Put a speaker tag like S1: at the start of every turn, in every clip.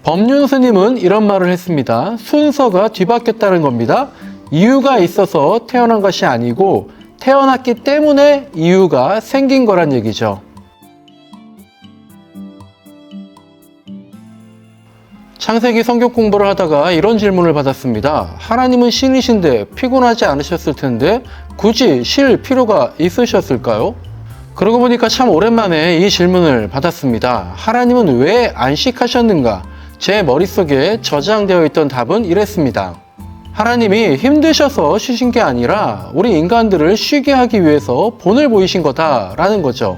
S1: 법륜 스님은 이런 말을 했습니다. 순서가 뒤바뀌었다는 겁니다. 이유가 있어서 태어난 것이 아니고 태어났기 때문에 이유가 생긴 거란 얘기죠. 창세기 성경 공부를 하다가 이런 질문을 받았습니다. 하나님은 신이신데 피곤하지 않으셨을 텐데 굳이 쉴 필요가 있으셨을까요? 그러고 보니까 참 오랜만에 이 질문을 받았습니다. 하나님은 왜 안식하셨는가? 제 머릿속에 저장되어 있던 답은 이랬습니다. 하나님이 힘드셔서 쉬신 게 아니라 우리 인간들을 쉬게 하기 위해서 본을 보이신 거다라는 거죠.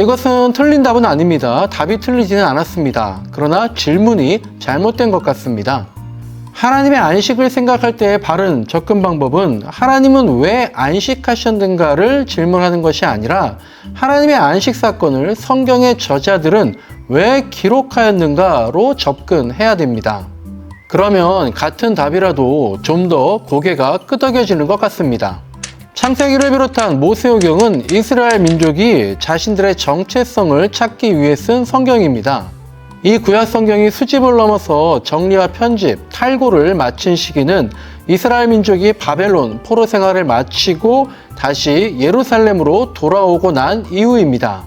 S1: 이것은 틀린 답은 아닙니다. 답이 틀리지는 않았습니다. 그러나 질문이 잘못된 것 같습니다. 하나님의 안식을 생각할 때의 바른 접근 방법은 하나님은 왜 안식하셨는가를 질문하는 것이 아니라 하나님의 안식 사건을 성경의 저자들은 왜 기록하였는가로 접근해야 됩니다. 그러면 같은 답이라도 좀 더 고개가 끄덕여지는 것 같습니다. 창세기를 비롯한 모세오경은 이스라엘 민족이 자신들의 정체성을 찾기 위해 쓴 성경입니다. 이 구약 성경이 수집을 넘어서 정리와 편집, 탈고를 마친 시기는 이스라엘 민족이 바벨론 포로 생활을 마치고 다시 예루살렘으로 돌아오고 난 이후입니다.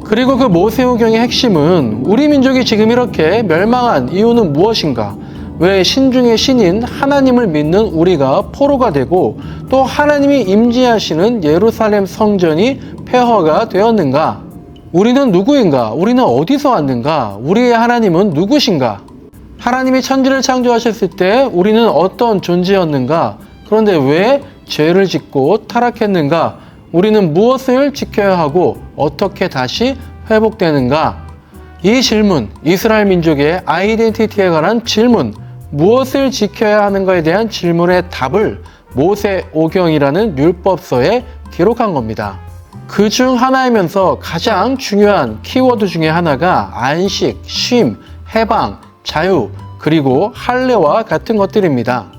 S1: 그리고 그 모세오경의 핵심은 우리 민족이 지금 이렇게 멸망한 이유는 무엇인가? 왜 신중의 신인 하나님을 믿는 우리가 포로가 되고 또 하나님이 임재하시는 예루살렘 성전이 폐허가 되었는가? 우리는 누구인가? 우리는 어디서 왔는가? 우리의 하나님은 누구신가? 하나님이 천지를 창조하셨을 때 우리는 어떤 존재였는가? 그런데 왜 죄를 짓고 타락했는가? 우리는 무엇을 지켜야 하고 어떻게 다시 회복되는가? 이 질문, 이스라엘 민족의 아이덴티티에 관한 질문, 무엇을 지켜야 하는가에 대한 질문의 답을 모세오경이라는 율법서에 기록한 겁니다. 그 중 하나이면서 가장 중요한 키워드 중에 하나가 안식, 쉼, 해방, 자유, 그리고 할례와 같은 것들입니다.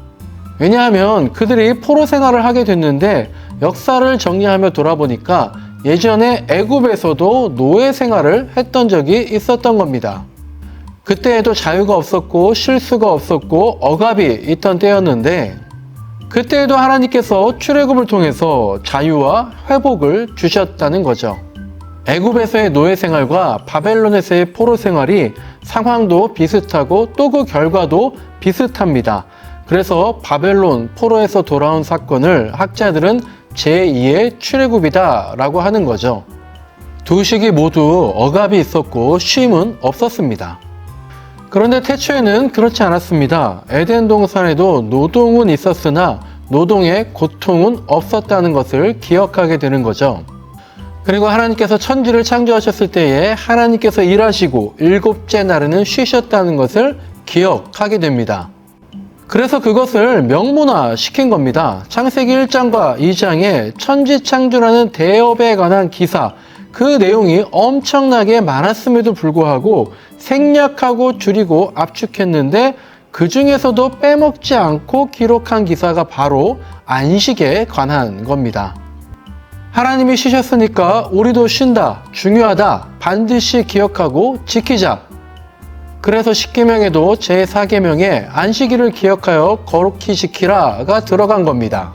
S1: 왜냐하면 그들이 포로 생활을 하게 됐는데 역사를 정리하며 돌아보니까 예전에 애굽에서도 노예 생활을 했던 적이 있었던 겁니다. 그때에도 자유가 없었고 쉴 수가 없었고 억압이 있던 때였는데 그때에도 하나님께서 출애굽을 통해서 자유와 회복을 주셨다는 거죠. 애굽에서의 노예 생활과 바벨론에서의 포로 생활이 상황도 비슷하고 또 그 결과도 비슷합니다. 그래서 바벨론 포로에서 돌아온 사건을 학자들은 제2의 출애굽이다 라고 하는 거죠. 두 시기 모두 억압이 있었고 쉼은 없었습니다. 그런데 태초에는 그렇지 않았습니다. 에덴 동산에도 노동은 있었으나 노동의 고통은 없었다는 것을 기억하게 되는 거죠. 그리고 하나님께서 천지를 창조하셨을 때에 하나님께서 일하시고 일곱째 날에는 쉬셨다는 것을 기억하게 됩니다. 그래서 그것을 명문화 시킨 겁니다. 창세기 1장과 2장에 천지창조라는 대업에 관한 기사, 그 내용이 엄청나게 많았음에도 불구하고 생략하고 줄이고 압축했는데 그 중에서도 빼먹지 않고 기록한 기사가 바로 안식에 관한 겁니다. 하나님이 쉬셨으니까 우리도 쉰다, 중요하다, 반드시 기억하고 지키자. 그래서 십계명에도 제4계명에 안식일을 기억하여 거룩히 지키라가 들어간 겁니다.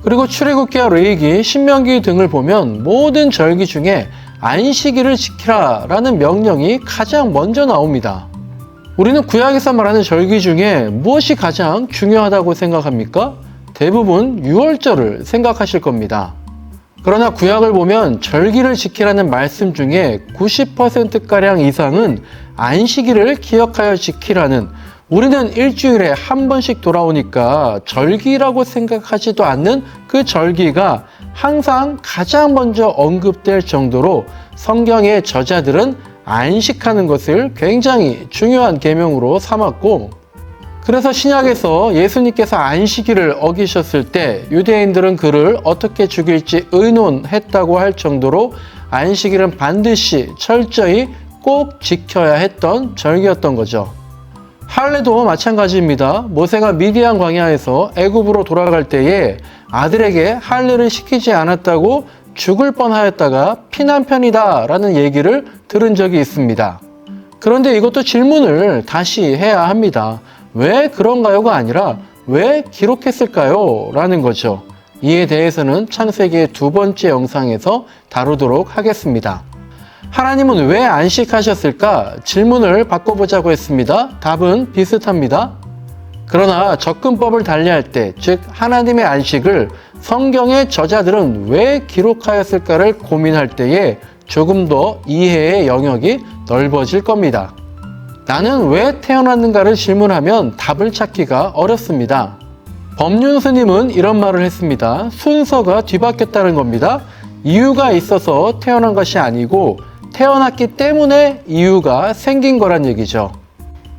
S1: 그리고 출애굽기와 레위기, 신명기 등을 보면 모든 절기 중에 안식일을 지키라라는 명령이 가장 먼저 나옵니다. 우리는 구약에서 말하는 절기 중에 무엇이 가장 중요하다고 생각합니까? 대부분 유월절을 생각하실 겁니다. 그러나 구약을 보면 절기를 지키라는 말씀 중에 90%가량 이상은 안식일을 기억하여 지키라는, 우리는 일주일에 한 번씩 돌아오니까 절기라고 생각하지도 않는 그 절기가 항상 가장 먼저 언급될 정도로 성경의 저자들은 안식하는 것을 굉장히 중요한 계명으로 삼았고, 그래서 신약에서 예수님께서 안식일을 어기셨을 때 유대인들은 그를 어떻게 죽일지 의논했다고 할 정도로 안식일은 반드시 철저히 꼭 지켜야 했던 절기였던 거죠. 할례도 마찬가지입니다. 모세가 미디안 광야에서 애굽으로 돌아갈 때에 아들에게 할례를 시키지 않았다고 죽을 뻔하였다가 피난편이다 라는 얘기를 들은 적이 있습니다. 그런데 이것도 질문을 다시 해야 합니다. 왜 그런가요가 아니라 왜 기록했을까요? 라는 거죠. 이에 대해서는 창세기의 두 번째 영상에서 다루도록 하겠습니다. 하나님은 왜 안식하셨을까? 질문을 바꿔보자고 했습니다. 답은 비슷합니다. 그러나 접근법을 달리할 때, 즉 하나님의 안식을 성경의 저자들은 왜 기록하였을까를 고민할 때에 조금 더 이해의 영역이 넓어질 겁니다. 나는 왜 태어났는가를 질문하면 답을 찾기가 어렵습니다. 법륜 스님은 이런 말을 했습니다. 순서가 뒤바뀌었다는 겁니다. 이유가 있어서 태어난 것이 아니고 태어났기 때문에 이유가 생긴 거란 얘기죠.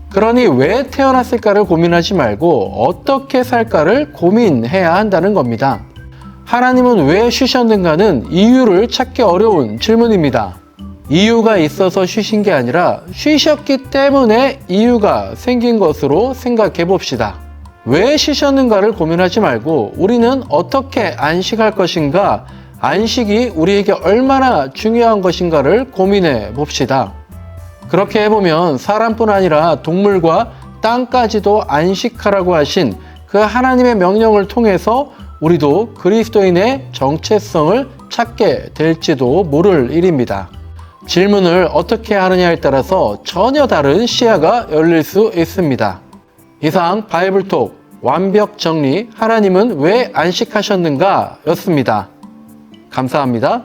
S1: 그러니 왜 태어났을까를 고민하지 말고 어떻게 살까를 고민해야 한다는 겁니다. 하나님은 왜 쉬셨는가는 이유를 찾기 어려운 질문입니다. 이유가 있어서 쉬신 게 아니라 쉬셨기 때문에 이유가 생긴 것으로 생각해 봅시다. 왜 쉬셨는가를 고민하지 말고 우리는 어떻게 안식할 것인가, 안식이 우리에게 얼마나 중요한 것인가를 고민해 봅시다. 그렇게 해보면 사람뿐 아니라 동물과 땅까지도 안식하라고 하신 그 하나님의 명령을 통해서 우리도 그리스도인의 정체성을 찾게 될지도 모를 일입니다. 질문을 어떻게 하느냐에 따라서 전혀 다른 시야가 열릴 수 있습니다. 이상 바이블톡 완벽 정리 하나님은 왜 안식하셨는가 였습니다. 감사합니다.